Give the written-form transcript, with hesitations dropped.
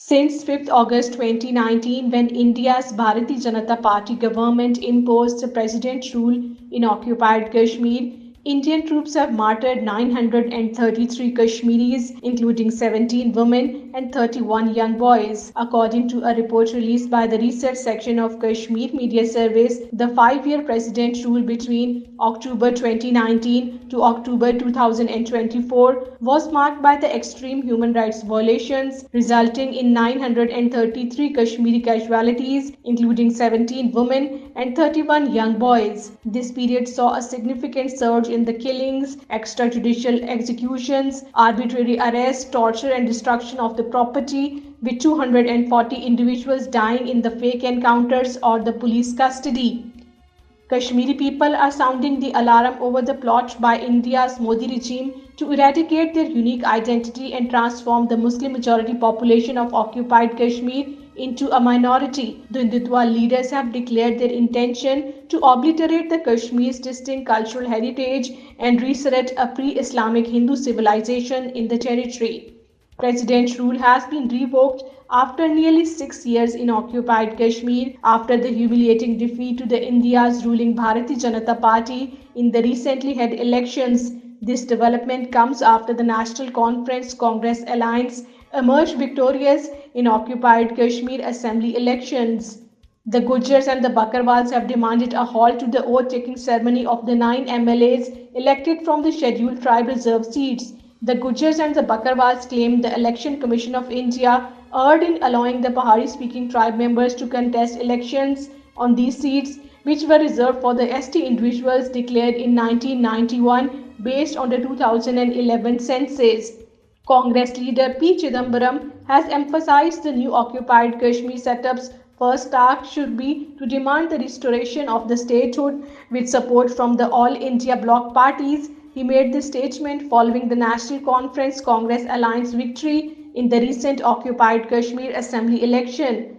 Since 5th August 2019, when India's Bharatiya Janata Party government imposed the president rule in occupied Kashmir, Indian troops have martyred 933 Kashmiris, including 17 women and 31 young boys. According to a report released by the research section of Kashmir Media Service, the 5-year president rule between October 2019 to October 2024 was marked by the extreme human rights violations, resulting in 933 Kashmiri casualties, including 17 women and 31 young boys. This period saw a significant surge in the killings, extrajudicial executions, arbitrary arrests, torture and destruction of the property, with 240 individuals dying in the fake encounters or the police custody. Kashmiri people are sounding the alarm over the plot by India's Modi regime to eradicate their unique identity and transform the Muslim majority population of occupied Kashmir into a minority. The Hindutva leaders have declared their intention to obliterate the Kashmir's distinct cultural heritage and resurrect a pre-Islamic Hindu civilization in the territory. President rule has been revoked after nearly 6 years in occupied Kashmir after the humiliating defeat to the India's ruling Bharatiya Janata Party in the recently held elections. This development comes after the National Conference Congress Alliance emerged victorious in occupied Kashmir assembly elections. The Gujars and the Bakarwals have demanded a halt to the oath-taking ceremony of the 9 MLAs elected from the scheduled tribe reserve seats. The Gujars and the Bakarwals claimed the Election Commission of India erred in allowing the Pahari-speaking tribe members to contest elections on these seats, which were reserved for the ST individuals declared in 1991 based on the 2011 census. Congress leader P. Chidambaram has emphasized the new occupied Kashmir setup's first task should be to demand the restoration of the statehood with support from the All India bloc parties. He made this statement following the National Conference Congress Alliance victory in the recent occupied Kashmir assembly election.